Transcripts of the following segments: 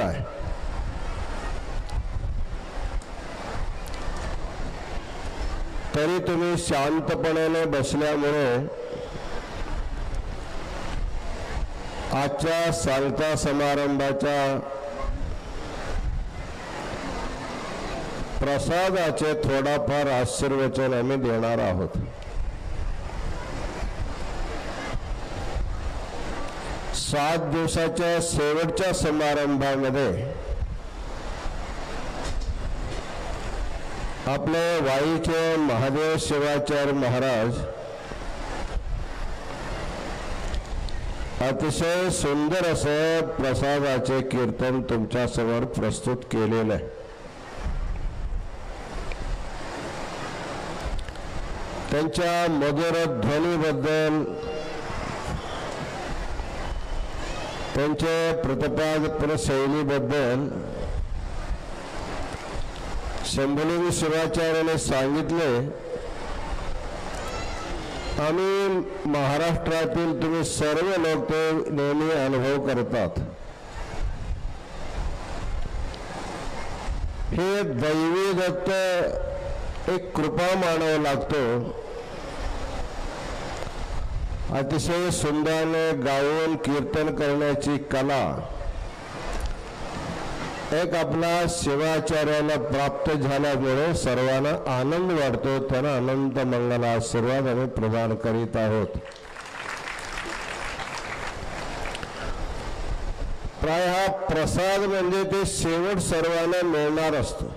झालेला आहे. तरी तुम्ही शांतपणाने बसल्यामुळे आजच्या सांगता समारंभाच्या प्रसादाचे थोडाफार आशीर्वचन आम्ही देणार आहोत. सात दिवसाच्या शेवटच्या समारंभामध्ये आपले वाईचे महादेव शिवाचार्य महाराज अतिशय सुंदर असं प्रसादाचे कीर्तन तुमच्या समोर प्रस्तुत केलेलं आहे. त्यांच्या मधुर ध्वनीबद्दल, त्यांचे प्रतिपादन शैलीबद्दल शंभुलिंग शिवाचार्याने सांगितले, आम्ही महाराष्ट्रातील तुम्ही सर्व लोक ते नेहमी अनुभव करतात. हे दैवी दत्त एक कृपा मानावा लागतो. अतिशय सुंदरने गाऊन कीर्तन करण्याची कला एक आपला शिवाचार्याला प्राप्त झाल्यामुळे सर्वांना आनंद वाटतो. त्यांना अनंत मंगल आशीर्वाद आम्ही प्रदान करीत आहोत. प्राय हा प्रसाद म्हणजे ते शेवट सर्वांना मिळणार असतो.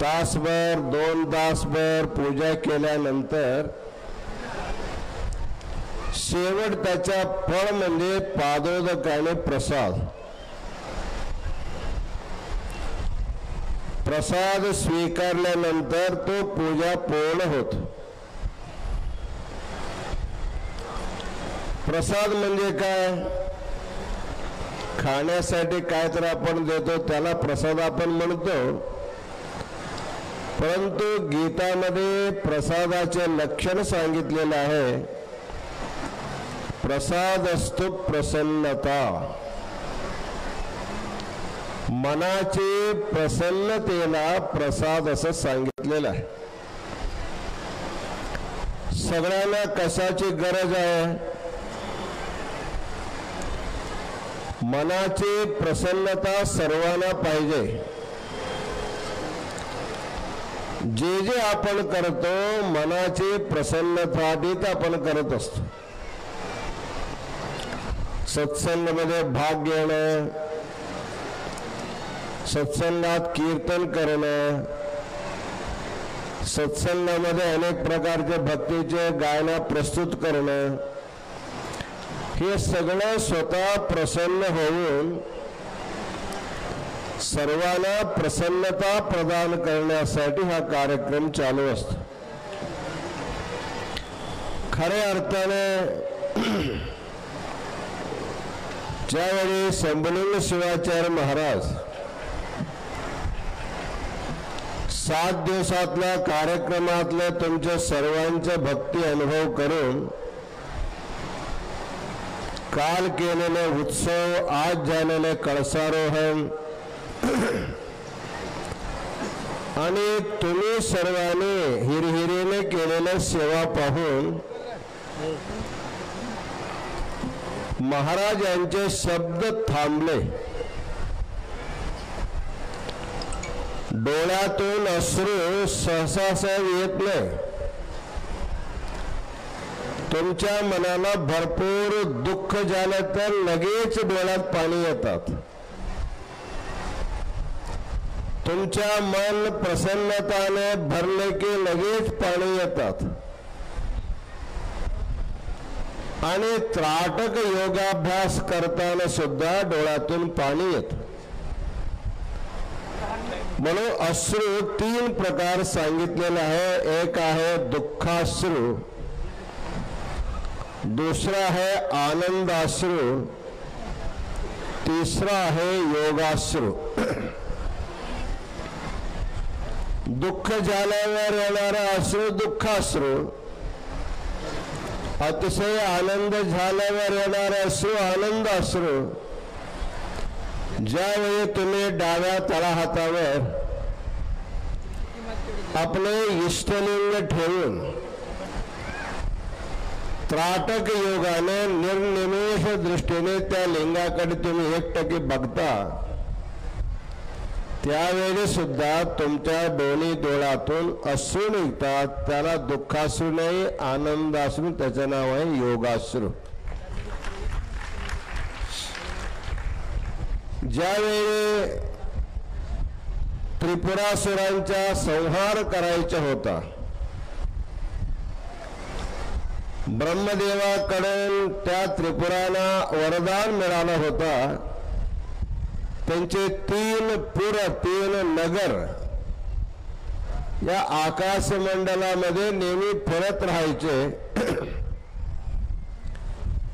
तासभर 2 तासभर पूजा केल्यानंतर शेवट त्याचा फळ म्हणजे पादोदक आणि प्रसाद. प्रसाद स्वीकारल्यानंतर तो पूजा पूर्ण होतो. प्रसाद म्हणजे काय? खाण्यासाठी काय तर आपण देतो त्याला प्रसाद आपण म्हणतो. परंतु गीतामध्ये प्रसादाचे लक्षण सांगितलेलं आहे. प्रसादस्तु प्रसन्नता. मनाची प्रसन्नतेला प्रसाद असं सांगितलेलं आहे. सगळ्यांना कशाची गरज आहे? मनाची प्रसन्नता सर्वांना पाहिजे. जे जे आपण करतो मनाची प्रसन्नतासाठी आपण करत असतो. सत्संगामध्ये भाग घेणं, सत्संगात कीर्तन करणं, सत्संगामध्ये अनेक प्रकारचे भक्तीचे गायन प्रस्तुत करणं, हे सगळं स्वतः प्रसन्न होऊन सर्वांना प्रसन्नता प्रदान करण्यासाठी हा कार्यक्रम चालू असतो. खऱ्या अर्थाने ज्यावेळी शंभुलिंग शिवाचार्य महाराज 7 दिवसातल्या कार्यक्रमातले तुमचे सर्वांचे भक्ती अनुभव करून काल केलेले उत्सव, आज झालेले कळसारोहण आणि तुम्ही सर्वांनी हिरहिरीने केलेले सेवा पाहून महाराज यांचे शब्द थांबले. डोळ्यातून अश्रू सहसा येत नाही. तुमच्या मनाला भरपूर दुःख झालं तर लगेच डोळ्यात पाणी येतात. तुमच्या मन प्रसन्नताने भरले की लगेच पाणी येतात. आणि त्राटक योगाभ्यास करताना सुद्धा डोळ्यातून पाणी येतं. म्हणून अश्रू 3 प्रकार सांगितलेले आहे. एक आहे दुःखाश्रू, दुसरा आहे आनंदाश्रू, तिसरा आहे योगाश्रू. दुःख झाल्यावर येणारा अश्रू दुःखाश्रू, अतिशय आनंद झाल्यावर येणारा अश्रू आनंदाश्रू, ज्यावेळी तुम्ही डाव्या तळहातावर आपले इष्टलिंग ठेवून त्राटक योगाने निर्निमेष दृष्टीने त्या लिंगाकडे तुम्ही एकटकी बघता, त्यावेळी सुद्धा तुमच्या दोन्ही डोळ्यातून अश्रू निघतात. त्याला दुःखाश्रू नाही, आनंदाश्रू. त्याचं नाव आहे योगाश्रू. ज्यावेळी त्रिपुरासुरांचा संहार करायचा होता, ब्रह्मदेवाकडून त्या त्रिपुराला वरदान मिळालं होता. त्यांचे 3 पुर 3 नगर या आकाशमंडलामध्ये नेहमी फिरत राहायचे.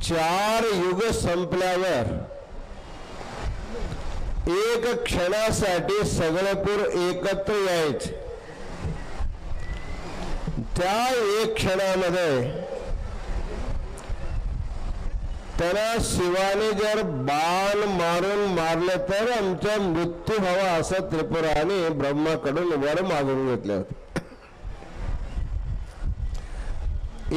4 युग संपल्यावर एक क्षणासाठी सगळे पुर एकत्र यायचे. त्या एक क्षणामध्ये त्याला शिवाने जर बाण मारून मारले तर आमचा मृत्यू व्हावा असं त्रिपुराने ब्रह्माकडून वर मागून घेतले होते.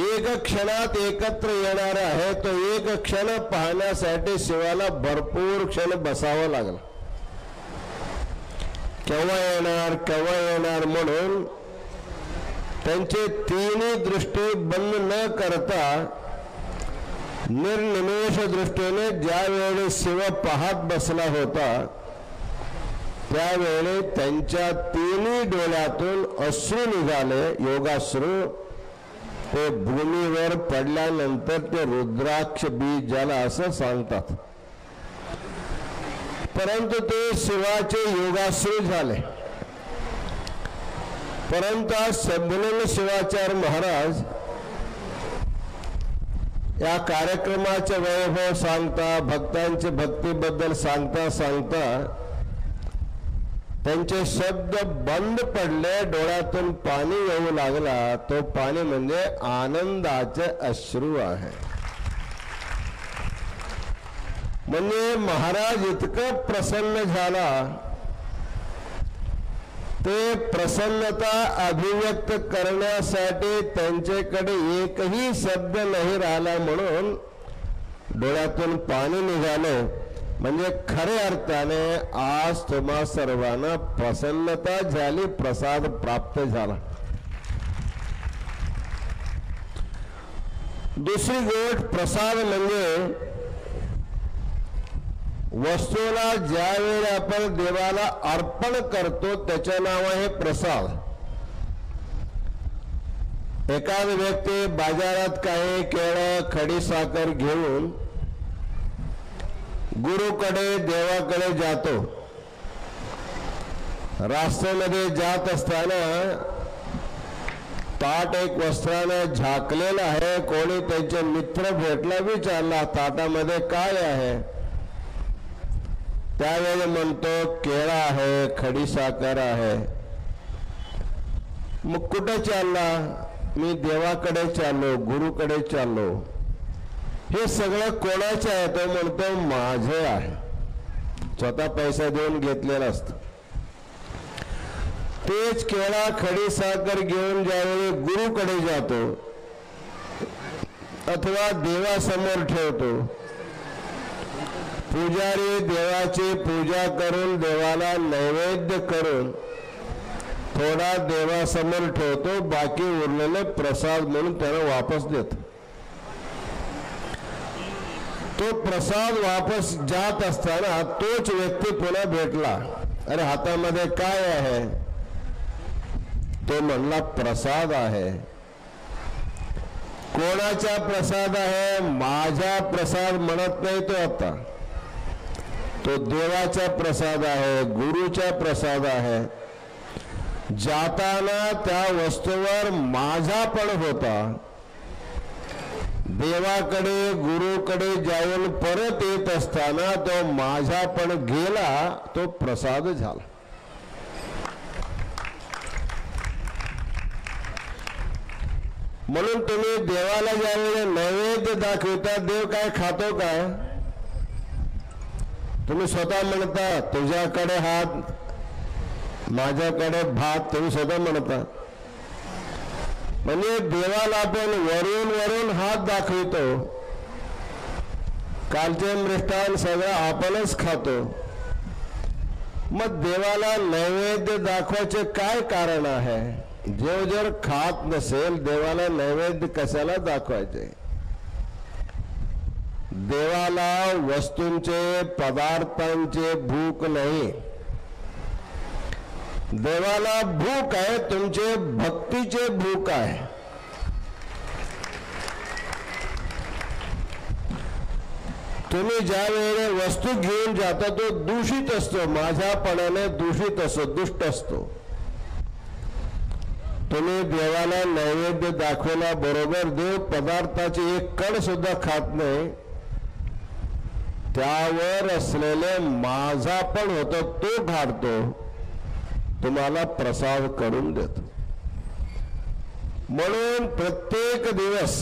एक क्षणात एकत्र येणार आहे तो एक क्षण पाहण्यासाठी शिवाला भरपूर क्षण बसावं लागलं. केव्हा येणार म्हणून त्यांचे 3 दृष्टी बंद न करता निर्निमेष दृष्टीने ज्यावेळी शिव पाहत बसला होता, त्यावेळी त्यांच्या 3 डोळ्यातून अश्रू निघाले, योगाश्रू. ते भूमीवर पडल्यानंतर ते रुद्राक्ष बीज ज्याला असं सांगतात. परंतु ते शिवाचे योगाश्रू झाले. परंतु आज शंभुलिंग शिवाचार्य महाराज या कार्यक्रमाचे वैभव सांगता, भक्तांच्या भक्तीबद्दल सांगता त्यांचे शब्द बंद पडले. डोळ्यातून पाणी येऊ लागला. तो पाणी म्हणजे आनंदाचे अश्रू आहे. म्हणजे महाराज इतकं प्रसन्न झाला, ते प्रसन्नता अभिव्यक्त करण्यासाठी त्यांच्याकडे एकही शब्द नाही राहिला म्हणून डोळ्यातून पाणी निघाले. म्हणजे खऱ्या अर्थाने आज तुम्हा सर्वांना प्रसन्नता झाली, प्रसाद प्राप्त झाला. दुसरी गोष्ट प्रसाद म्हणजे वस्तूला ज्यावेळी आपण देवाला अर्पण करतो त्याचे नाव आहे प्रसाद. एखाद व्यक्ती बाजारात काही केळं खडीसाखर घेऊन गुरुकडे देवाकडे जातो. रस्त्यामध्ये जात असताना ताट एक वस्त्राने झाकलेलं आहे. कोणी त्यांचे मित्र भेटला, विचारला ताटामध्ये काय आहे. त्यावेळी म्हणतो केळा आहे, खडीसाखर आहे. मग कुठे चालला? मी देवाकडे चाललो, गुरुकडे चाललो. हे सगळं कोणाचे आहे? तो म्हणतो माझे आहे. स्वतः पैसा देऊन घेतलेला असतो. तेच केळा खडीसाखर घेऊन ज्यावेळी गुरुकडे जातो अथवा देवासमोर ठेवतो, पुजारी देवाची पूजा करून देवाला नैवेद्य करून थोडा देवासमोर ठेवतो, बाकी उरलेले प्रसाद म्हणून त्याला वापस देतो. तो प्रसाद वापस जात असताना तोच व्यक्ती पुन्हा भेटला. अरे हातामध्ये काय आहे? तो म्हणला प्रसाद आहे. कोणाचा प्रसाद आहे? माझा प्रसाद म्हणत नाही तो. आता तो देवाचा प्रसाद आहे, गुरुचा प्रसाद आहे. जाताना त्या वस्तूवर माझा पण होता. देवाकडे गुरुकडे जाऊन परत येत असताना तो माझा पण गेला, तो प्रसाद झाला. म्हणून तुम्ही देवाला ज्यावेळी नैवेद्य दाखवता, देव काय खातो काय? तुम्ही स्वतः म्हणता तुझ्याकडे हात माझ्याकडे भात, तुम्ही स्वतः म्हणता. म्हणजे देवाला आपण वरून वरून हात दाखवितो. कालचे मृष्टान सगळं आपणच खातो. मग देवाला नैवेद्य दाखवायचे काय कारण आहे? जेव जर खात नसेल देवाला नैवेद्य कशाला दाखवायचे? देवाला वस्तूंचे पदार्थांचे भूक नाही. देवाला भूक आहे तुमचे भक्तीचे भूक आहे. तुम्ही ज्या वेळेला वस्तू घेऊन जाता तो दूषित असतो, माझ्यापणाने दूषित असतो, दुष्ट असतो. तुम्ही देवाला नैवेद्य दाखवल्याबरोबर देव पदार्थाची एक कण सुद्धा खात नाही. त्यावर असलेले माझा पण होतो तो घालतो, तुम्हाला प्रसाद करून देतो. म्हणून प्रत्येक दिवस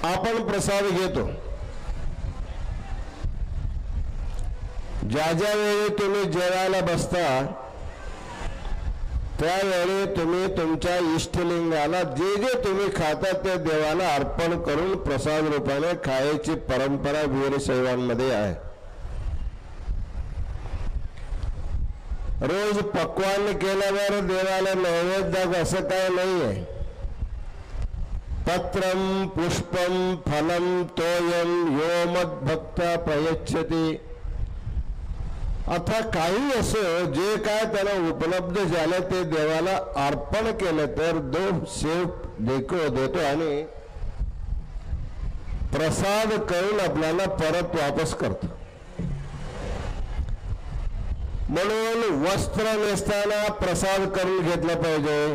आपण प्रसाद घेतो. ज्या ज्या वेळी तुम्ही जेवायला बसता त्यावेळी तुम्ही तुमच्या इष्टलिंगाला जे जे तुम्ही खाता ते देवाला अर्पण करून प्रसाद रूपाने खायची परंपरा वीरशैवांमध्ये आहे. रोज पक्वान्न केल्यावर देवाला नैवेद्य असं काय नाहीये. पत्रम पुष्पम फलम तोयम यो मद्भक्त प्रयच्छति. आता काही असो जे काय त्याला उपलब्ध झालं ते देवाला अर्पण केलं तर दो सेव देतो आणि प्रसाद करून आपल्याला परत वापस करतो. म्हणून वस्त्र नेसताना प्रसाद करून घेतलं पाहिजे.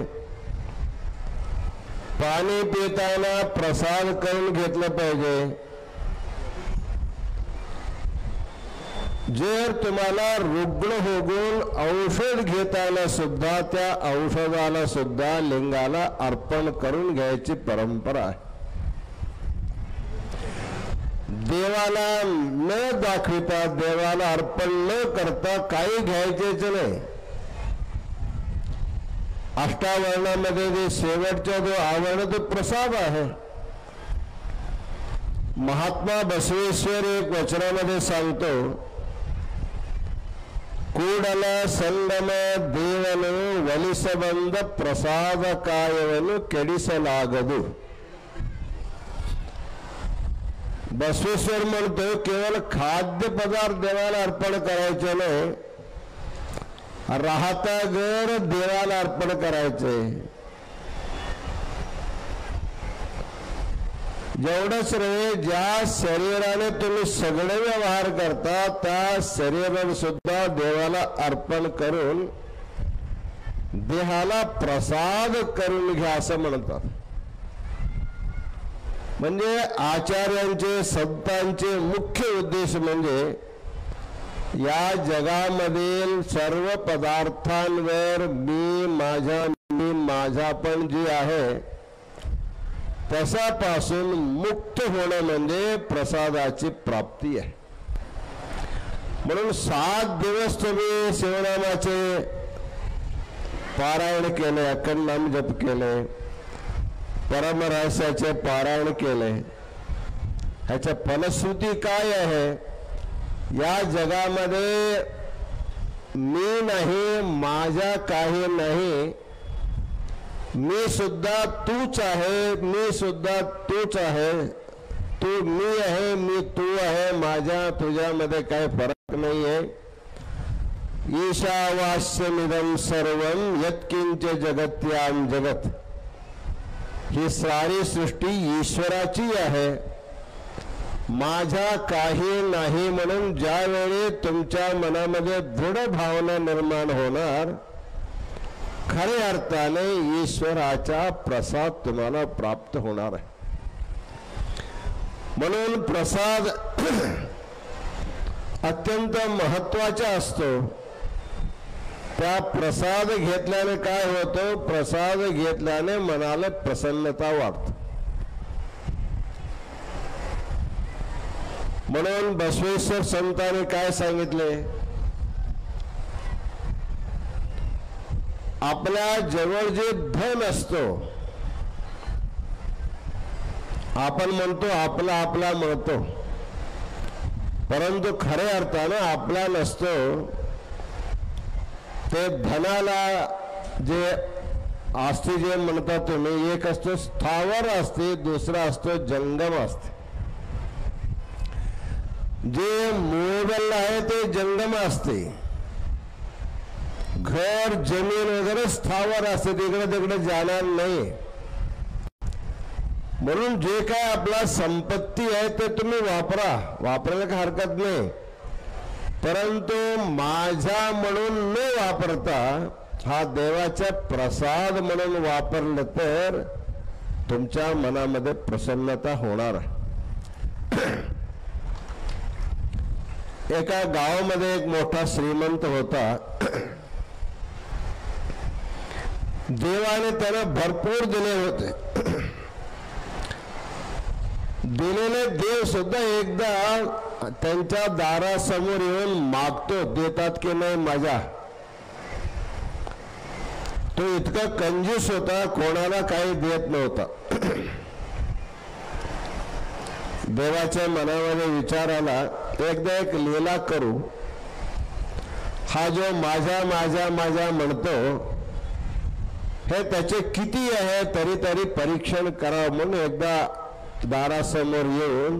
पाणी पिताना प्रसाद करून घेतलं पाहिजे. जर तुम्हाला रुग्ण होऊन औषध घेताना सुद्धा त्या औषधाला सुद्धा लिंगाला अर्पण करून घ्यायची परंपरा आहे. देवाला न दाखविता देवाला अर्पण न करता काही घ्यायचेच नाही. अष्टावर्णामध्ये जे शेवटचा जो आवरण तो प्रसाद आहे. महात्मा बसवेश्वर एक वचनामध्ये सांगतो, ಕೂಡಲ ಸಂಗಮ ದೇವನು ಒಲಿಸಬಂದ ಪ್ರಸಾದ ಕಾಯವನ್ನು ಕೆಡಿಸಲಾಗದು. बसवेश्वर म्हणतो केवळ खाद्य पदार्थ देवाला अर्पण करायचे नाही, राहता घर देवाला अर्पण करायचे. जेवढंच रे ज्या शरीराने तुम्ही सगळे व्यवहार करता त्या शरीराने सुद्धा देवाला अर्पण करून देहाला प्रसाद करून घ्या असं म्हणतात. म्हणजे आचार्यांचे संतांचे मुख्य उद्देश म्हणजे या जगामधील सर्व पदार्थांवर मी माझा पण जी आहे तशापासून मुक्त होणं म्हणजे प्रसादाची प्राप्ती आहे. म्हणून 7 दिवस तुम्ही शिवनामाचे पारायण केले, अखंड नाम जप केले, परमरहस्याचे पारायण केले. ह्याच्या फलश्रुती काय आहे? या जगामध्ये मी नाही, माझा काही नाही, मी सुद्धा तूच आहे, मी सुद्धा तूच आहे, तू मी आहे, मी तू आहे, माझ्या तुझ्यामध्ये काही फरक नाही आहे. ईशावास्यमिदं सर्वं यत्किंच जगत्याम जगत. ही सारी सृष्टी ईश्वराची आहे, माझा काही नाही. म्हणून ज्यावेळी तुमच्या मनामध्ये दृढ भावना निर्माण होणार खऱ्या अर्थाने ईश्वराचा प्रसाद तुम्हाला प्राप्त होणार आहे. म्हणून प्रसाद अत्यंत महत्वाचा असतो. त्या प्रसाद घेतल्याने काय होतं? प्रसाद घेतल्याने मनाला प्रसन्नता वाटते. म्हणून बसवेश्वर संतांनी काय सांगितले, आपल्या जवळ जे धन असतो, आपण म्हणतो आपला आपला म्हणतो, परंतु खऱ्या अर्थानं आपला नसतो. ते धनाला जे असते जे म्हणता तुम्ही, एक असतो स्थावर असते, दुसरा असतो जंगम असते. जे मूळबल आहे ते जंगम असते. घर जमीन वगैरे स्थावर असते, तिकडे तिकडे जाणार नाही. म्हणून जे काय आपला संपत्ती आहे ते तुम्ही वापरा, वापरायला काही हरकत नाही, परंतु माझा म्हणून न वापरता हा देवाचा प्रसाद म्हणून वापरलं तर तुमच्या मनामध्ये प्रसन्नता होणार. एका गावामध्ये एक मोठा श्रीमंत होता. देवाने त्याला भरपूर दिले होते. दिलेले देव सुद्धा एकदा त्यांच्या दारासमोर येऊन मागतो, देतात की नाही माझा. तो इतका कंजूस होता, कोणाला काही देत नव्हता. देवाच्या मनामध्ये विचार आला, एकदा एक लीला करू. हा जो माझा माझा माझा म्हणतो हे त्याचे किती आहे तरी तरी परीक्षण करावं म्हणून एकदा दारासमोर येऊन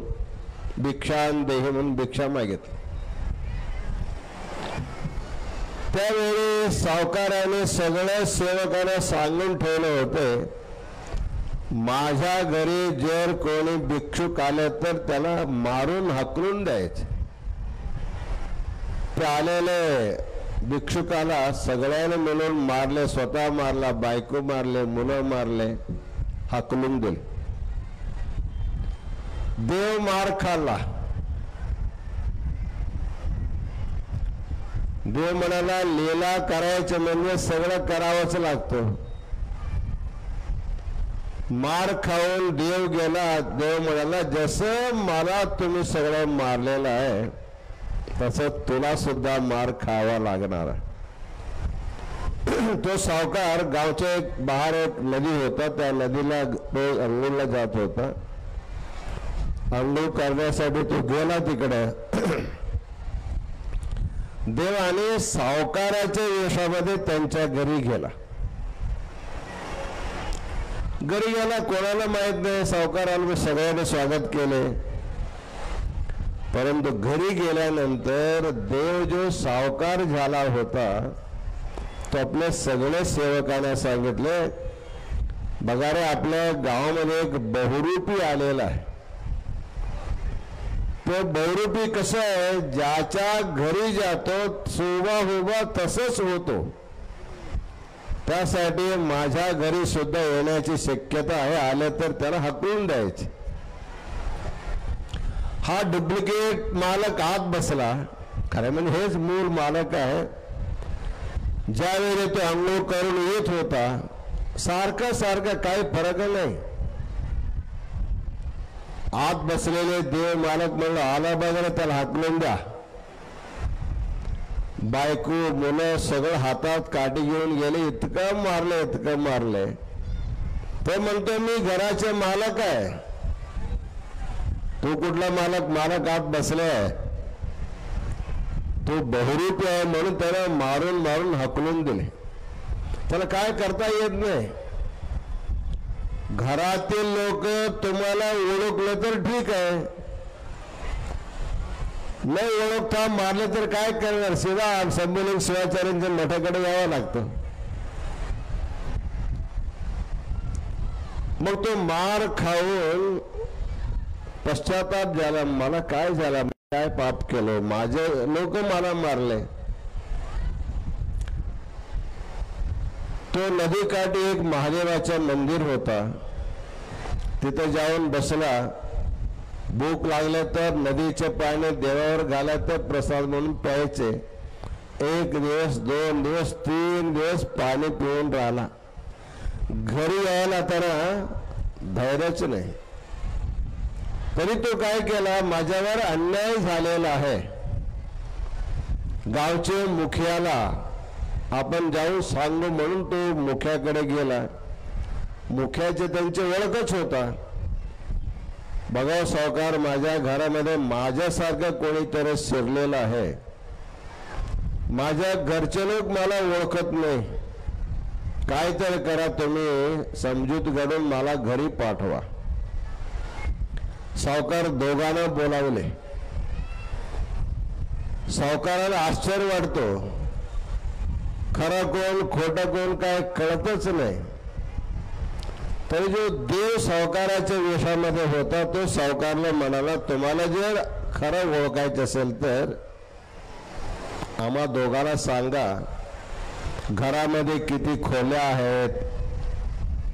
भिक्षांदेही म्हणून भिक्षा मागितली. त्यावेळी सावकाराने सगळ्या सेवकांना सांगून ठेवले होते, माझ्या घरी जर कोणी भिक्षुक आले तर त्याला मारून हाकलून द्यायचे. ते आलेले भिक्षुकाला सगळ्यांनी मिळून मारले, स्वतः मारला, बायको मारले, मुलं मारले, हाकलून दिले. देव मार खाल्ला. देव म्हणाला, लीला करायचं म्हणजे सगळं करावंच लागतं. मार खाऊन देव गेला. देव म्हणाला, जसं मला तुम्ही सगळं मारलेलं आहे तसं तुला सुद्धा मार खावा लागणार. तो सावकार गावच्या एक बाहेर एक नदी होता, त्या नदीला रोज अंघोळला जात होता. अंघोळ करण्यासाठी तो गेला तिकडे. देवाने सावकाराच्या वेशामध्ये त्यांच्या घरी गेला. घरी गेला, कोणाला माहित नाही. सावकाराने सगळ्यांनी स्वागत केले, परंतु घरी गेल्यानंतर देव जो सावकार झाला होता तो आपल्या सगळ्या सेवकांना सांगितले, बघा रे, आपल्या गावामध्ये एक बहुरूपी आलेला आहे. तो बहुरूपी कसं आहे, ज्याच्या घरी जातो सुबा हुबा तसंच होतो. त्यासाठी माझ्या घरी सुद्धा येण्याची शक्यता आहे, आले तर त्याला हाकलून द्यायचे. हा डुप्लिकेट मालक आत बसला. खरं म्हणजे हेच मूळ मालक आहे. ज्यावेळी तो अंघोळ करून येत होता, सारखा सारखा काही फरक नाही. आत बसलेले देव मालक म्हणलं, आला बघा त्याला हाकलून द्या. बायको मुलं सगळं हातात काठी घेऊन गेले. इतकं मारले, इतकं मारले. तो म्हणतो, मी घराचे मालक आहे. तू कुठला मालक? मालक आत बसले. तो बहुरूपी आहे म्हणून त्याला मारून मारून हकलून दिले. त्याला काय करता येत नाही. घरातील लोक तुम्हाला ओळखलं तर ठीक आहे, नाही ओळखता मारले तर काय करणार? शिवा संबोलिंग शिवाचार्यांच्या मठाकडे यावं लागतं. मग तो मार खाऊन पश्चाताप झाला, मला काय झाला, काय पाप केलं, माझे लोक मला मारले. तो नदीकाठी एक महादेवाचं मंदिर होता, तिथे जाऊन बसला. भूक लागले तर नदीचे पाणी देवावर घालायचं तर प्रसाद म्हणून प्यायचे. 1 दिवस 2 दिवस 3 दिवस पाणी पिऊन राहिला. घरी यायला तर धैर्यच नाही. तरी तो काय केला, माझ्यावर अन्याय झालेला आहे, गावचे मुखियाला आपण जाऊन सांगू म्हणून तो मुख्याकडे गेला. मुख्याचे त्यांची ओळखच होता. बघा सावकार, माझ्या घरामध्ये माझ्यासारखं कोणीतरी शिरलेलं आहे, माझ्या घरचे लोक मला ओळखत नाही, काय तर करा तुम्ही, समजूत घडून मला घरी पाठवा. सावकार दोघांना बोलावले. सावकाराला आश्चर्य वाटतो, खरं कोण खोटं कोण काय कळतच नाही. तरी जो देव सावकाराच्या वेशामध्ये होता तो सावकारला म्हणाला, तुम्हाला जर खरं ओळखायचं असेल तर आम्हा दोघांना सांगा, घरामध्ये किती खोल्या आहेत,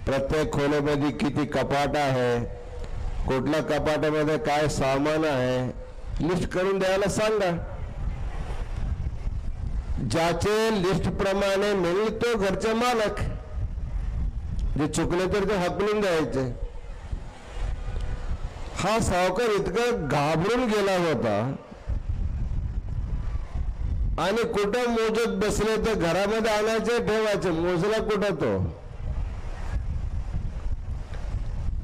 प्रत्येक खोलीमध्ये किती कपाट आहे, कुठल्या कपाटामध्ये काय सामान आहे, लिस्ट करून द्यायला सांगा. ज्याचे लिस्ट प्रमाणे मिळेल तो घरचे मालक, जे चुकले तर ते हकलून द्यायचे. हा सावकार इतका घाबरून गेला होता आणि कुठं मोजत बसले तर घरामध्ये आणायचे ठेवायचे, मोजला कुठं तो.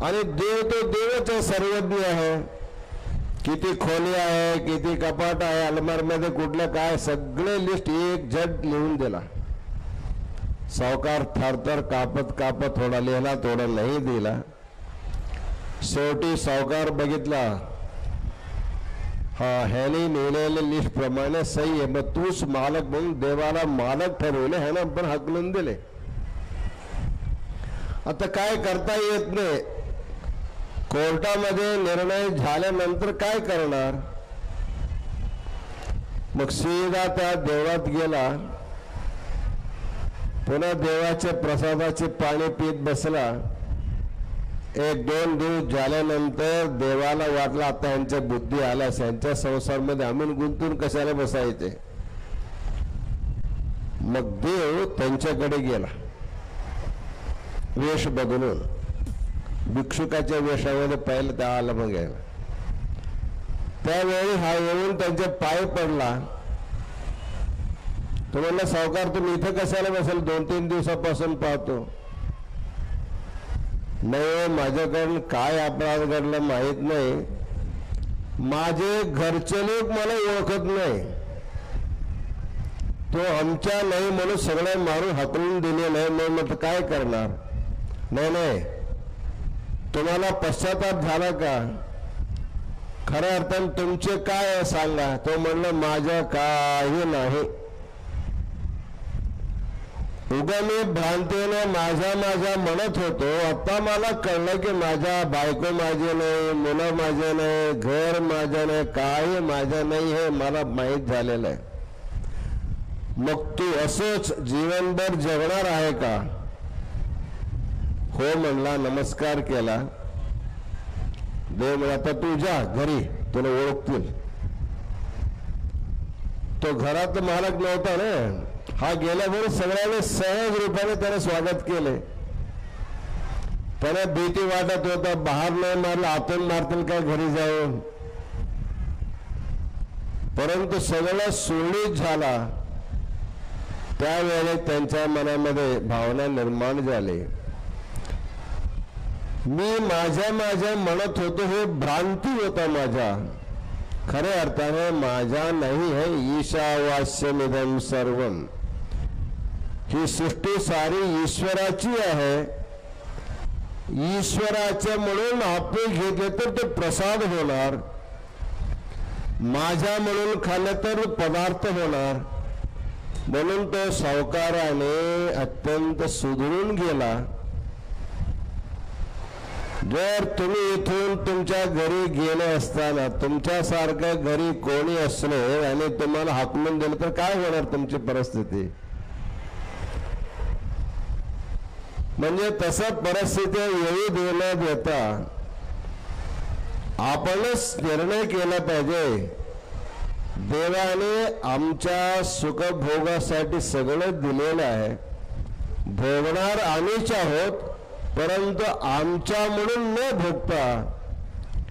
आणि देव तो देवच आहे, सर्वज्ञ आहे, किती खोली आहे, किती कपाट आहे, अलमारमध्ये कुठलं काय, सगळे लिस्ट एक झट लिहून दिला. सावकार थरथर कापत कापत थोडा लिहिला, थोडा नाही दिला. शेवटी सावकार बघितला, हा ह्याने लिहिलेल्या लिस्ट प्रमाणे सही आहे, मग तूच मालक म्हणून देवाला मालक ठरवले, ह्यानं पण हकलून दिले. आता काय करता येत नाही. कोर्टामध्ये निर्णय झाल्यानंतर काय करणार. मग सीधा त्या देवळात गेला, पुन्हा देवाच्या प्रसादाचे पाणी पीत बसला. एक दोन दिवस झाल्यानंतर देवाला वाटलं आता यांच्या बुद्धी आल्यास, यांच्या संसारमध्ये आम्ही गुंतून कशाला बसायचे. मग देव त्यांच्याकडे गेला, वेश बदलून भिक्षुकाच्या वेशामध्ये पाहिलं त्या आला. मग त्यावेळी हा येऊन त्यांचे पाय पडला. तो म्हणला, सावकार तुम्ही इथं कशाला बसेल, 2-3 दिवसापासून पाहतो. नाही, माझ्याकडून काय अपराध घडला माहित नाही, माझे घरचे लोक मला ओळखत नाही, तो आमच्या नाही म्हणून सगळं मारून हकलून दिले नाही, मग काय करणार. नाही नाही, तुम्हाला पश्चाताप झाला का, खऱ्या अर्थाने तुमचे काय आहे सांगा. तो म्हणलं, माझं काही नाही, उगा मी भ्रांतीने माझ्या म्हणत होतो, आता मला कळलं की माझ्या बायको माझे नाही, मुलं माझे नाही, घर माझं नाही, काही माझं नाही, हे मला माहीत झालेलं आहे. मग तू असंच जीवनभर जगणार आहे का. हो म्हणला, नमस्कार केला. देव म्हणला, आता तू जा घरी, तुला ओळखतील. तो घरात मालक नव्हता ना, हा गेल्यावर सगळ्यांनी सहज रूपाने त्याने स्वागत केले. त्याला भीती वाटत होता, बाहेर नाही मारलं, आतून मारतील काय घरी जाऊन. परंतु सगळं सुरळीत झाला. त्यावेळी त्यांच्या मनामध्ये भावना निर्माण झाली, मी माझ्या म्हणत होतो हे भ्रांती होता माझ्या, खऱ्या अर्थाने माझ्या नाही है. ईशावास्यमिदं सर्वम, ही सृष्टी सारी ईश्वराची आहे. ईश्वराचे म्हणून आपण घेतले तर ते प्रसाद होणार, माझ्या म्हणून खाल्लं तर पदार्थ होणार. म्हणून तो सावकाराने अत्यंत सुधरून गेला. जर तुम्ही इथून तुमच्या घरी गेले असताना तुमच्यासारखं घरी कोणी असले आणि तुम्हाला हाकलून दिलं तर काय होणार तुमची परिस्थिती. म्हणजे तसा परिस्थिती येऊ न देता आपणच निर्णय केला पाहिजे. देवाने आमच्या सुखभोगासाठी सगळं दिलेलं आहे, भोगणार आम्हीच आहोत, परंतु आमच्या म्हणून न भोगता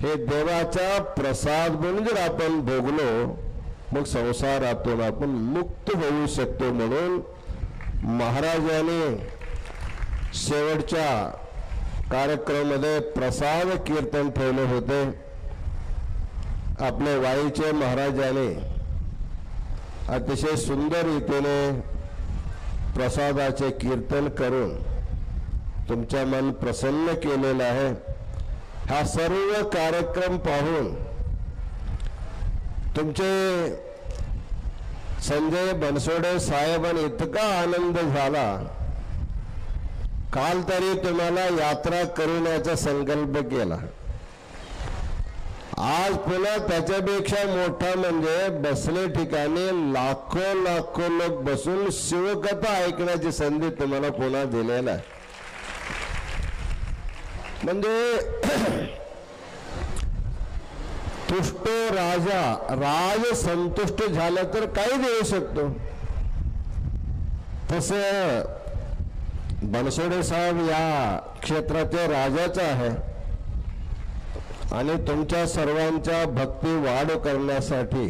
हे देवाचा प्रसाद म्हणून जर आपण भोगलो मग संसारातून आपण मुक्त होऊ शकतो. म्हणून महाराजांनी शेवटच्या कार्यक्रमामध्ये प्रसाद कीर्तन ठेवले होते. आपले वाईचे महाराजांनी अतिशय सुंदर रीतीने प्रसादाचे कीर्तन करून तुमच्या मन प्रसन्न केलेलं आहे. हा सर्व कार्यक्रम पाहून तुमचे संजय बनसोडे साहेबांनी इतका आनंद झाला. काल तरी तुम्हाला यात्रा करण्याचा संकल्प केला. आज पुन्हा त्याच्यापेक्षा मोठा म्हणजे बसले ठिकाणी लाखो लाखो लोक बसून शिवकथा ऐकण्याची संधी तुम्हाला पुन्हा दिलेला आहे. म्हणजे तुष्ट राजा राज संतुष्ट झाला तर काही देऊ शकतो. तसं बनसोडे साहेब या क्षेत्राचे राजाच आहे आणि तुमच्या सर्वांच्या भक्ती वाढ करण्यासाठी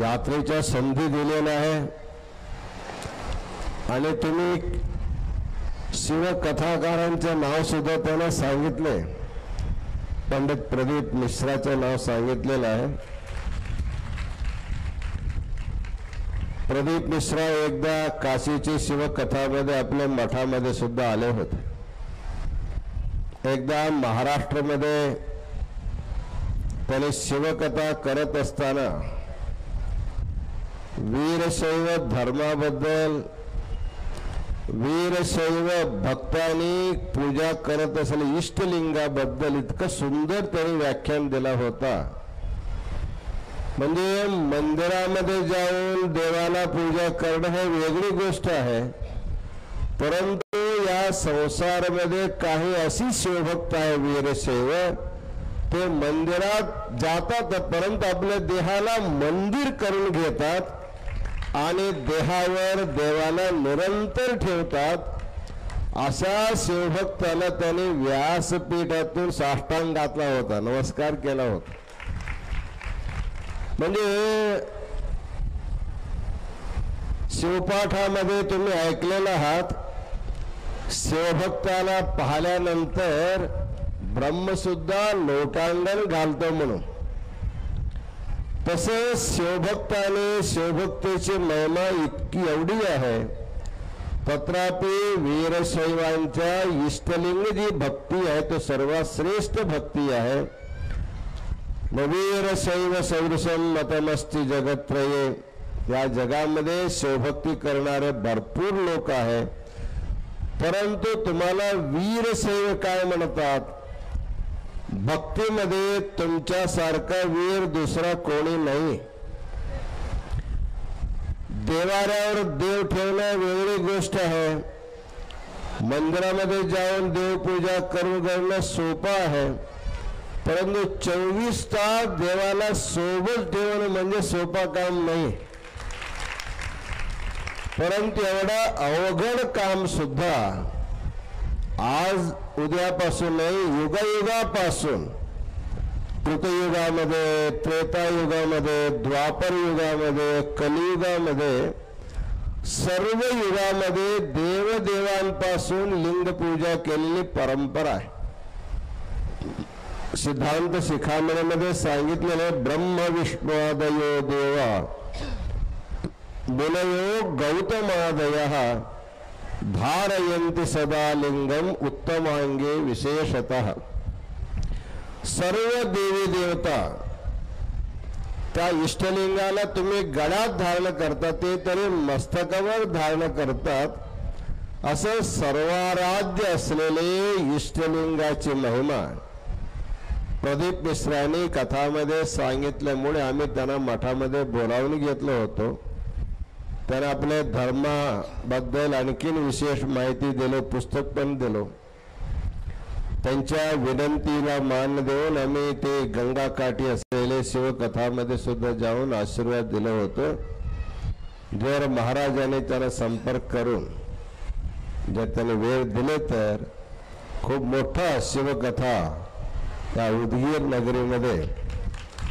यात्रेच्या संधी दिलेल्या आहे. आणि तुम्ही शिवकथाकारांचे नाव सुद्धा त्यांना सांगितले. पंडित प्रदीप मिश्राचे नाव सांगितलेलं आहे. प्रदीप मिश्रा एकदा काशीची शिवकथामध्ये आपल्या मठामध्ये सुद्धा आले होते. एकदा महाराष्ट्रामध्ये त्यांनी शिवकथा करत असताना वीरशैव धर्माबद्दल वीरशैव भक्तांनी पूजा करत असलेल्या इष्टलिंगाबद्दल इतकं सुंदर त्यांनी व्याख्यान दिला होता. म्हणजे मंदिरामध्ये जाऊन देवाला पूजा करणं हे वेगळी गोष्ट आहे, परंतु या संसारामध्ये काही अशी शिवभक्त आहे वीरशैव, ते मंदिरात जातात परंतु आपल्या देहाला मंदिर करून घेतात आणि देहावर देवाला निरंतर ठेवतात. अशा शिवभक्ताला त्यांनी व्यासपीठातून साष्टांग घातला होता, नमस्कार केला होता. म्हणजे शिवपाठामध्ये तुम्ही ऐकलेला आहात, शिवभक्ताला पाहिल्यानंतर ब्रह्मसुद्धा लोटांगण घालतो म्हणून. तसे शिवभक्ताने शिवभक्तीची महिमा इतकी एवढी आहे, तथापि वीरशैवांच्या इष्टलिंग जी भक्ती आहे तो सर्वात श्रेष्ठ भक्ती आहे. वीरशैव सदृशम मतमस्ती जगत्रये. या जगामध्ये शिवभक्ती करणारे भरपूर लोक आहे, परंतु तुम्हाला वीरशैव काय म्हणतात? भक्तीमध्ये तुमच्यासारखा वीर दुसरा कोणी नाही. देवाऱ्यावर देव ठेवणं वेगळी गोष्ट आहे. मंदिरामध्ये जाऊन देवपूजा करणं सोपं आहे, परंतु 24 तास देवाला सोबत ठेवणं म्हणजे सोपा काम नाही. परंतु एवढा अवघड काम सुद्धा आज उद्यापासून नाही, युगायुगापासून, कृतयुगामध्ये, त्रेतायुगामध्ये, द्वापर युगामध्ये, कलियुगामध्ये, सर्व युगामध्ये देवदेवांपासून लिंगपूजा केलेली परंपरा आहे. सिद्धांत शिखामणीमध्ये सांगितलेले ब्रह्म विष्णुआदयो देवा मुनयो गौतमादयः धारयन्ति सदा लिंगम उत्तमांगे विशेषतः. सर्व देवी देवता त्या इष्टलिंगाला तुम्ही गळ्यात धारण करता, ते तरी मस्तकावर धारण करतात. असं सर्वाराध्य असलेले इष्टलिंगाची महिमा प्रदीप मिश्रांनी कथामध्ये सांगितल्यामुळे आम्ही त्यांना मठामध्ये बोलावून घेतलं होतं. त्यांना आपल्या धर्माबद्दल आणखीन विशेष माहिती दिलो, पुस्तक पण दिलो. त्यांच्या विनंतीला मान देऊन आम्ही ते गंगाकाठी असलेले शिवकथामध्ये सुद्धा जाऊन आशीर्वाद दिलं होतं. जर महाराजांनी त्यांना संपर्क करून जर त्याने वेळ दिले तर खूप मोठा शिवकथा त्या उदगीर नगरीमध्ये,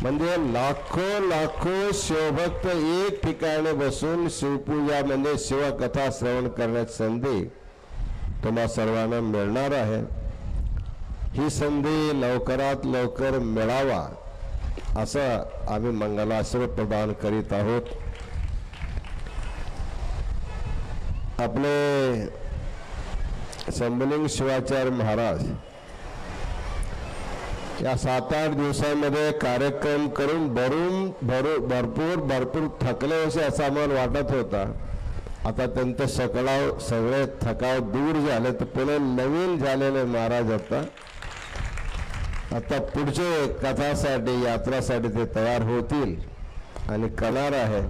म्हणजे लाखो लाखो शिवभक्त एक ठिकाणी बसून शिवपूजा म्हणजे शिवकथा श्रवण करण्याची संधी तुम्हा सर्वांना मिळणार आहे. ही संधी लवकरात लवकर मिळावा असं आम्ही मंगलाश्रय प्रदान करीत आहोत. आपले शंभुलिंग शिवाचार्य महाराज या 7-8 दिवसांमध्ये कार्यक्रम करून भरपूर थकले असे असं आम्हाला वाटत होता. आता त्यांचं सगळे थकाव दूर झाले तर पुन्हा नवीन झालेले महाराज आता पुढचे कथासाठी यात्रासाठी ते तयार होतील आणि करणार आहे.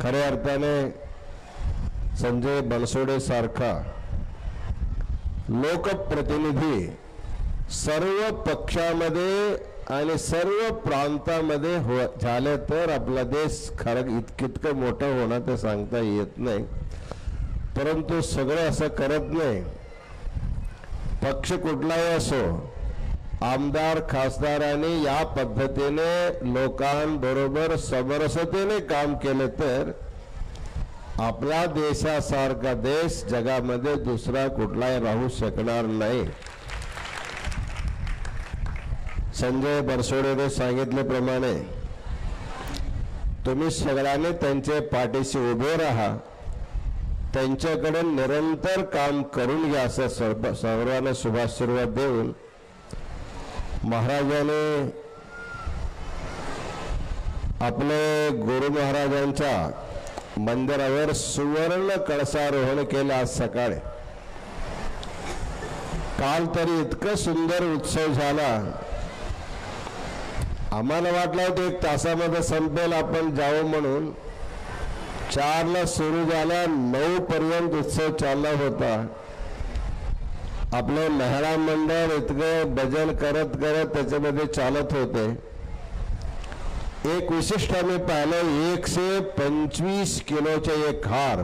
खऱ्या अर्थाने संजय बनसोडे सारखा लोकप्रतिनिधी सर्व पक्षामध्ये आणि सर्व प्रांतामध्ये झाले तर आपला देश खरं इतकं मोठं होणार ते सांगता येत नाही. परंतु सगळं असं करत नाही. पक्ष कुठलाही असो, आमदार खासदारांनी या पद्धतीने लोकांबरोबर समरसतेने काम केले तर आपला देशासारखा देश जगामध्ये दुसरा कुठलाही राहू शकणार नाही. संजय बनसोडेने सांगितल्याप्रमाणे तुम्ही सगळ्यांनी त्यांच्या पाठीशी उभे राहा, त्यांच्याकडे निरंतर काम करून घ्या असं सर्वांना शुभाशीर्वाद देऊन महाराजांनी आपले गुरु महाराजांच्या मंदिरावर सुवर्ण कळसारोहण केले. आज सकाळी काल तरी इतकं सुंदर उत्सव झाला, आम्हाला वाटलं होतं 1 तासामध्ये संपेल आपण जाऊ म्हणून. 4ला सुरू झाला, 9 पर्यंत उत्सव चालला होता. आपलं महिला मंडळ इतकं भजन करत करत त्याच्यामध्ये चालत होते. एक विशिष्ट आम्ही पाहिलं, 125 किलोचे एक हार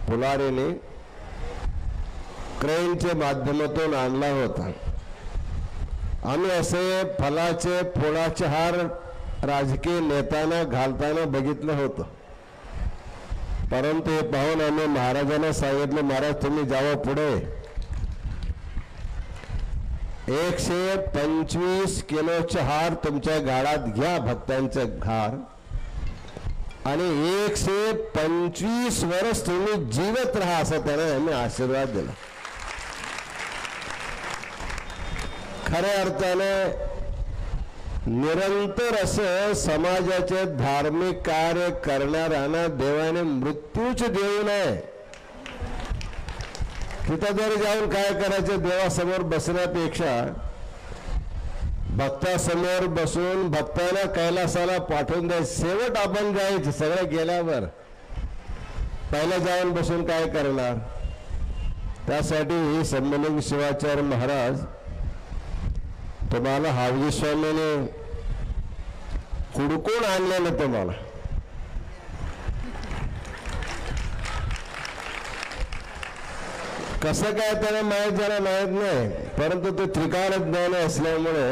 पुलारीने क्रेनच्या माध्यमातून आणला होता. आम्ही असे फलाचे फुलाचे हार राजकीय नेत्यांना घालताना बघितलं होतं. परंतु हे पाहून आम्ही महाराजांना सांगितलं, महाराज तुम्ही जावा पुढे. 125 किलोचे हार तुमच्या गाडात घ्या, भक्तांचे हार, आणि 125 वर्ष तुम्ही जीवित राहा असा त्याने आम्ही आशीर्वाद दिला. खऱ्या अर्थाने निरंतर असं समाजाचे धार्मिक कार्य करणाऱ्यांना देवाने मृत्यूच देऊ नये. तिथं जरी जाऊन काय करायचं, देवासमोर बसण्यापेक्षा भक्तासमोर बसून भक्ताला कैलासाला पाठवून द्यायचं. शेवट आपण जायचं, सगळं गेल्यावर पहिलं जाऊन बसून काय करणार. त्यासाठी शंभुलिंग शिवाचार्य महाराज तुम्हाला हावजी स्वामीने हुडकून आणलेलं. तुम्हाला कसं काय त्याला माहीत झालं माहीत नाही, परंतु ते त्रिकाल ज्ञान असल्यामुळे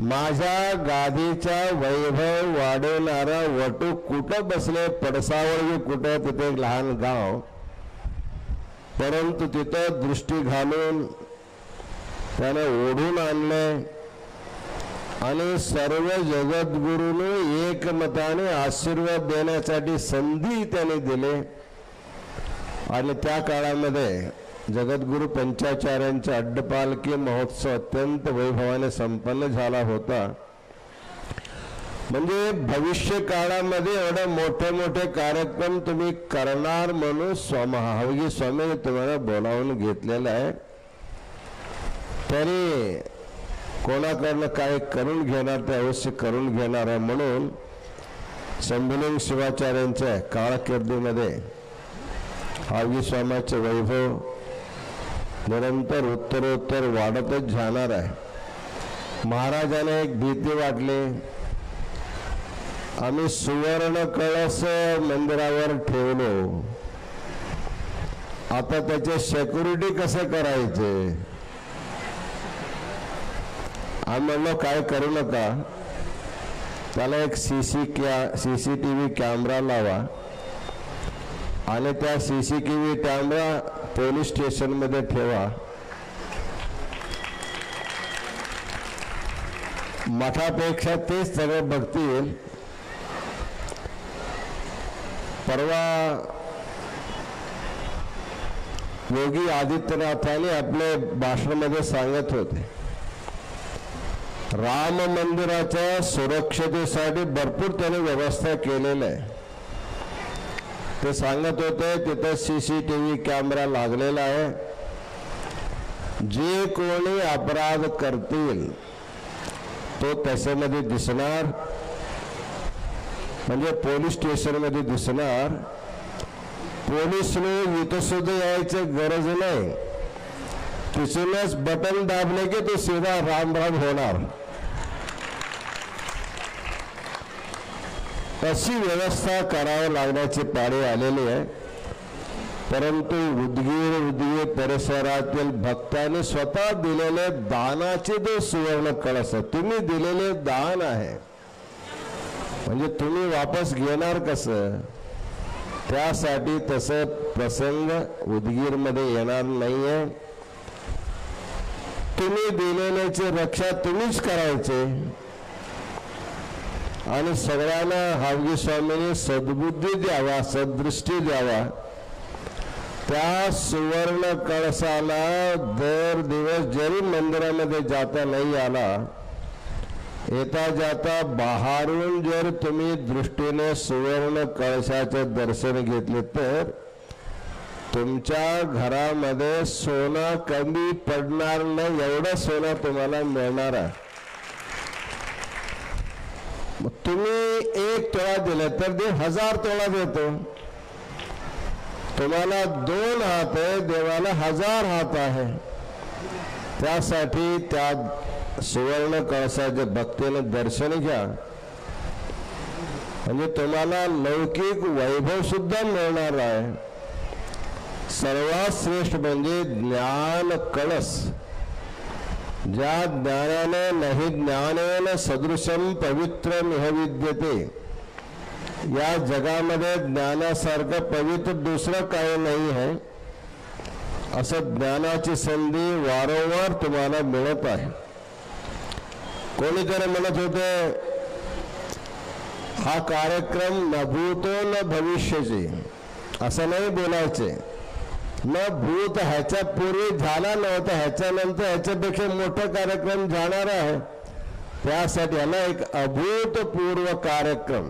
माझ्या गादीचा वैभव वाढवणारा वटू कुठं बसले, पडसावळी कुठं, तिथे एक लहान गाव, परंतु तिथं दृष्टी घालून त्याने ओढून आणले आणि सर्व जगद्गुरूने एकमताने आशीर्वाद देण्यासाठी संधी त्याने दिले. आणि त्या काळामध्ये जगद्गुरु पंचाचार्यांचा अड्डपालकी महोत्सव अत्यंत वैभवाने संपन्न झाला होता. म्हणजे भविष्य काळामध्ये एवढे मोठे मोठे कार्यक्रम तुम्ही करणार म्हणून हावजी स्वामीने तुम्हाला बोलावून घेतलेलं आहे. तरी कोणाकडनं काय करून घेणार ते अवश्य करून घेणार आहे. म्हणून शंभुलिंग शिवाचार्यांच्या काळकिर्दीमध्ये हावजी स्वामीचे वैभव निरंतर उत्तरोत्तर वाढतच जाणार आहे. महाराजांना एक भीती वाटली, आम्ही सुवर्ण कळस मंदिरावर ठेवलो, आता त्याचे सिक्युरिटी कसे करायचे. आम्ही म्हणलो काय करू नका, त्याला एक CCTV कॅमेरा लावा आणि त्या CCTV कॅमेरा पोलीस स्टेशनमध्ये ठेवा. मठापेक्षा तेच सगळं बघतील. परवा योगी आदित्यनाथांनी आपल्या भाषणामध्ये सांगत होते, राम मंदिराच्या सुरक्षतेसाठी भरपूर त्याने व्यवस्था केलेली आहे. ते सांगत होते तिथं CCTV कॅमेरा लागलेला आहे. जे कोणी अपराध करतील तो त्याच्यामध्ये दिसणार, म्हणजे पोलीस स्टेशनमध्ये दिसणार. पोलीसने इथं सुद्धा यायची गरज नाही, तिथूनच बटन दाबले की तो सीधा राम राम होणार. अशी व्यवस्था करावी लागण्याची पाळी आलेली आहे. परंतु उदगीर परिसरातील भक्तांनी स्वतः दिलेले दानाचे जो सुवर्ण कळस तुम्ही दिलेले दान आहे, म्हणजे तुम्ही वापस घेणार कसं? त्यासाठी तसं प्रसंग उदगीरमध्ये येणार नाहीये. तुम्ही दिलेल्याची रक्षा तुम्हीच करायचे. आणि सगळ्यांना हावगी स्वामींनी सद्बुद्धी द्यावा, सदृष्टी द्यावा. त्या सुवर्ण कळसाला दर दिवस जरी मंदिरामध्ये जाता नाही आला, येता जाता बाहेरून जर तुम्ही दृष्टीने सुवर्ण कळसाचे दर्शन घेतले तर तुमच्या घरामध्ये सोनं कमी पडणार नाही, एवढं सोनं तुम्हाला मिळणार आहे. तुम्ही 1 तोळा दिलं तर 1000 तोळा देतो. तुम्हाला 2 हात आहे, देवाला 1000 हात आहे. त्यासाठी त्या सुवर्ण कळसाचे भक्तीने दर्शन घ्या, म्हणजे तुम्हाला लौकिक वैभव सुद्धा मिळणार आहे. सर्वात श्रेष्ठ म्हणजे ज्ञान कळस. ज्या ज्ञानाने नाही ज्ञानेन सदृशम पवित्रमिह विद्यते. या जगामध्ये ज्ञानासारखं पवित्र दुसरं काही नाही आहे. असं ज्ञानाची संधी वारंवार तुम्हाला मिळत आहे. कोणीतरी म्हणत होते हा कार्यक्रम न भूतो न भविष्यचे, असं नाही बोलायचे. न भूत ह्याच्या पूर्वी झाला नव्हता, ह्याच्यानंतर ह्याच्यापेक्षा मोठा कार्यक्रम जाणार आहे. त्यासाठी याला एक अभूतपूर्व कार्यक्रम,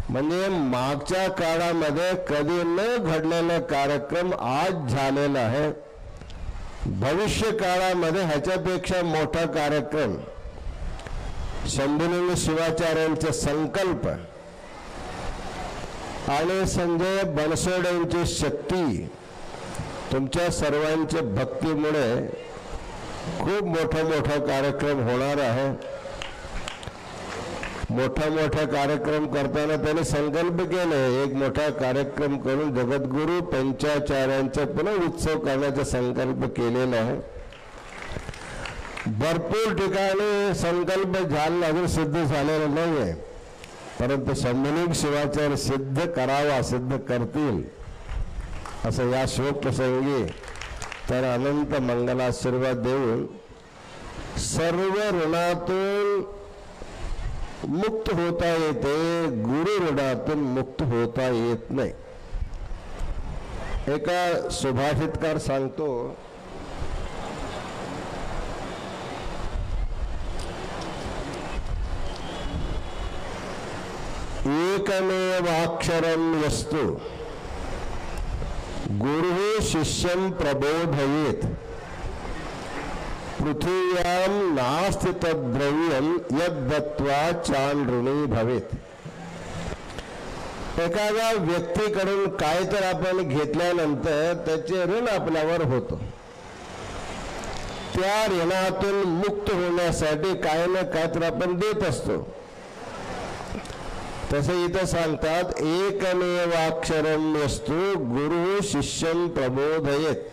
म्हणजे मागच्या काळामध्ये कधी न घडलेला कार्यक्रम आज झालेला आहे. भविष्य काळामध्ये ह्याच्यापेक्षा मोठा कार्यक्रम. शंभुलिंग शिवाचार्यांचे संकल्प आणि संजय बनसोडेंची शक्ती तुमच्या सर्वांच्या भक्तीमुळे खूप मोठा कार्यक्रम होणार आहे. मोठा कार्यक्रम करताना त्यांनी संकल्प केले, एक मोठा कार्यक्रम करून जगद्गुरु पंचाचार्यांचा पुन्हा उत्सव करण्याचा संकल्प केलेला आहे. भरपूर ठिकाणी संकल्प झाला, अजून सिद्ध झालेला नाही आहे. परंतु शंभुलिंग शिवाचार्य सिद्ध करावा, सिद्ध करतील असं या शोकप्रसंगी तर अनंत मंगलाशीर्वाद देऊन सर्व ऋणातून मुक्त होता येते, गुरु ऋणातून मुक्त होता येत नाही. एका सुभाषितकार सांगतो, एकमेवाक्षरं यस्तु गुरु शिष्यं प्रबोधयेत् पृथिव्यां नास्ति तद्द्रव्यं यद्दत्त्वा चानृणी भवेत्. एखाद्या व्यक्तीकडून काय तर आपण घेतल्यानंतर त्याचे ऋण आपल्यावर होतो. त्या ऋणातून मुक्त होण्यासाठी काय ना काय तर आपण देत असतो. तसे इथं सांगतात, एकमेवाक्षरं यस्तु गुरु शिष्यं प्रबोधयेत्.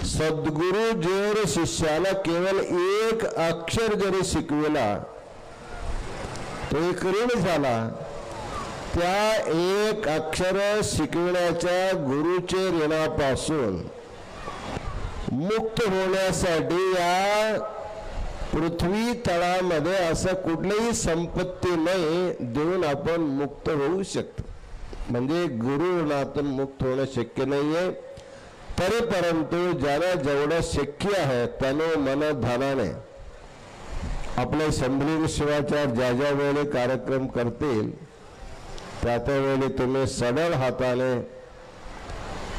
सद्गुरु जर शिष्याला केवळ एक अक्षर जरी शिकविला तो एक ऋण झाला. त्या एक अक्षर शिकविण्याच्या गुरुचे ऋणापासून मुक्त होण्यासाठी या पृथ्वी तळामध्ये असं कुठलीही संपत्ती नाही देऊन आपण मुक्त होऊ शकतो. म्हणजे गुरु ऋणातून मुक्त होणं शक्य नाहीये. तरी परंतु ज्याला जेवढं शक्य आहे त्याने मन धनाने आपले शंभरी शिवाचार ज्या ज्या वेळी कार्यक्रम करतील त्या वेळी तुम्ही सडळ हाताने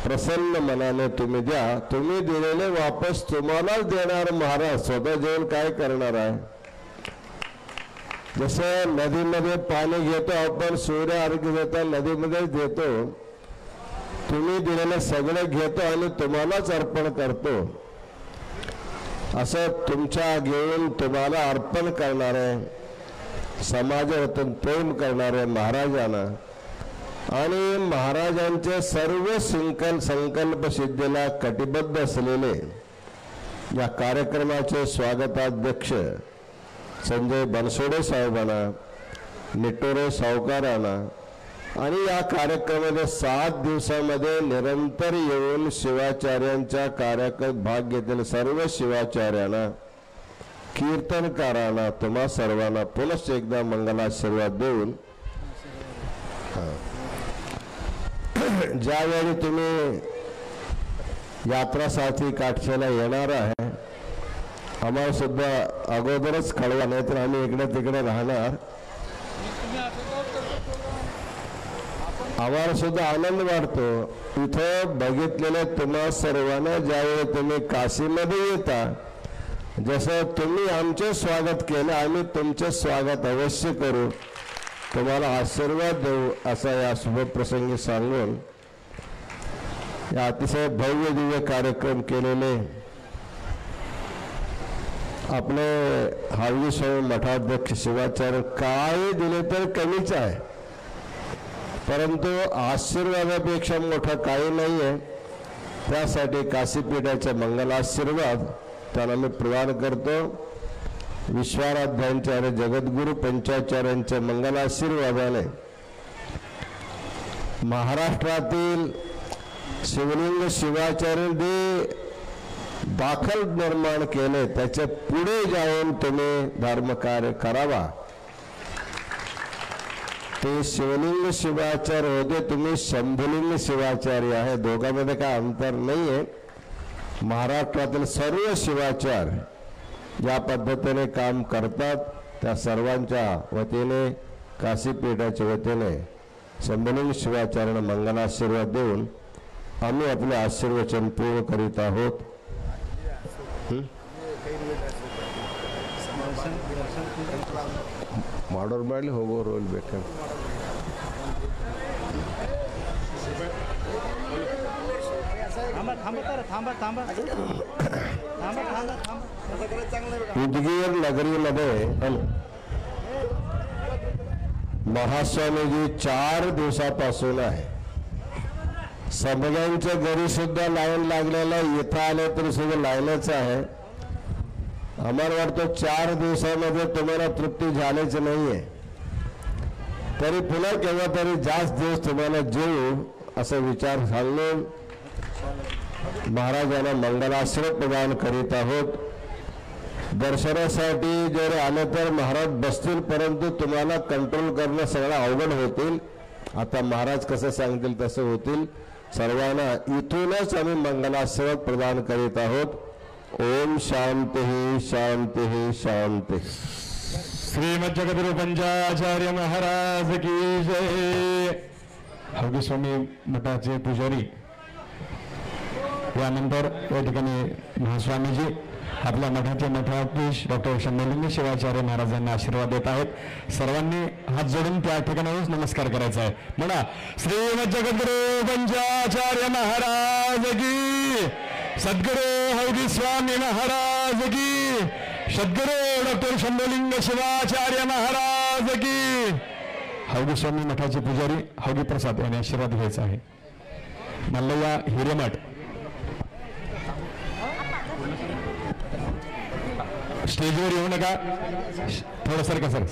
प्रसन्न मनाने तुम्ही द्या. तुम्ही दिलेले वापस तुम्हालाच देणार महाराज. स्वतः जेवण काय करणार आहे. जसं नदीमध्ये पाणी घेतो आपण, सूर्य अर्घ्य देता नदीमध्येच देतो. तुम्ही दिलेलं सगळं घेतो आणि तुम्हालाच अर्पण करतो. असं तुमच्या घेऊन तुम्हाला अर्पण करणारे समाजातून प्रेम करणारे महाराजांना आणि महाराजांचे सर्व संकल्प सिद्धीला कटिबद्ध असलेले या कार्यक्रमाचे स्वागताध्यक्ष संजय बनसोडे साहेबांना, निटोरे सावकारांना आणि या कार्यक्रमामध्ये 7 दिवसामध्ये निरंतर येऊन शिवाचार्यांच्या कार्यक्रमात भाग घेतलेल्या सर्व शिवाचार्यांना, कीर्तनकारांना, तुम्हा सर्वांना पुनश्च एकदा मंगलाशीर्वाद देऊन ज्यावेळी तुम्ही यात्रासाठी काठशेला येणार आहे आम्हाला सुद्धा अगोदरच कळवा, नाही तर आम्ही इकडे तिकडे राहणार. आम्हाला सुद्धा आनंद वाटतो इथं बघितलेल्या तुम्हा सर्वांना. ज्यावेळी तुम्ही काशीमध्ये येता जसं तुम्ही आमचे स्वागत केलं आम्ही तुमचे स्वागत अवश्य करू, तुम्हाला आशीर्वाद देऊ असा या शुभप्रसंगी सांगून या अतिशय भव्य दिव्य कार्यक्रम केलेले आपले हावजी स्वामी मठाध्यक्ष शिवाचार्य काय दिले तर कमीच आहे, परंतु आशीर्वादापेक्षा मोठं काही नाही आहे. त्यासाठी काशीपीठाचे मंगल आशीर्वाद त्यांना मी प्रदान करतो. विश्वाराध्यांच्या आणि जगद्गुरु पंचाचार्यांच्या मंगल आशीर्वादाने महाराष्ट्रातील शिवलिंग शिवाचार्य जे दाखल निर्माण केले त्याच्या पुढे जाऊन तुम्ही धर्मकार्य करावा. ते शिवलिंग शिवाचार्य होते, तुम्ही शंभुलिंग शिवाचार्य आहे, दोघांमध्ये काय अंतर नाही आहे. महाराष्ट्रातील सर्व शिवाचार्य या पद्धतीने काम करतात त्या सर्वांच्या वतीने काशीपीठाच्या वतीने शंभुलिंग शिवाचार्यांना मंगलाशीर्वाद देऊन आम्ही आपले आशीर्वचन पूर्ण करीत आहोत. ಮಾಡೋ ಮಾಡಲಿ ಹೋಗೋರು ಅಲ್ಲಿ ಬೇಕು. उदगीर नगरीमध्ये महास्वामीजी 4 दिवसापासून आहे. सगळ्यांच्या घरी सुद्धा लाईन लागलेला, इथं आले तरी सुद्धा लाईनच आहे. आम्हाला वाटतं 4 दिवसामध्ये तुम्हाला तृप्ती झालीच नाहीये, तरी पुन्हा केव्हा तरी जास्त दिवस तुम्हाला जेवू असा विचार सांगून महाराजांना मंगलाश्रय प्रदान करीत आहोत. दर्शनासाठी जर आले तर महाराज बसतील, परंतु तुम्हाला कंट्रोल करणं सगळं अवघड होतील. आता महाराज कसं सांगतील तसं होतील. सर्वांना इथूनच आम्ही मंगलाश्रय प्रदान करीत आहोत. ओम शांति शांति शांति. श्रीमद जगद्गुरु पंचाचार्य महाराज की जय. हावजी स्वामी मठाचे पुजारी यानंतर या ठिकाणी महास्वामीजी आपल्या मठाचे मठाधीश डॉक्टर शंभुलिंग शिवाचार्य महाराजांना आशीर्वाद देत आहेत. सर्वांनी हात जोडून त्या ठिकाणावरच नमस्कार करायचा आहे. म्हणा श्रीमद जगद्गुरु पंचाचार्य महाराज की, सद्गुरु हावजी स्वामी महाराज की, सद्गुरु डॉक्टर शंभुलिंग शिवाचार्य महाराज की. हावजी स्वामी मठाचे पुजारी हावजी प्रसाद यांनी आशीर्वाद घ्यायचा आहे. मल्लया हिरेमठ स्टेजवर येऊ नका, थोडं सर का सर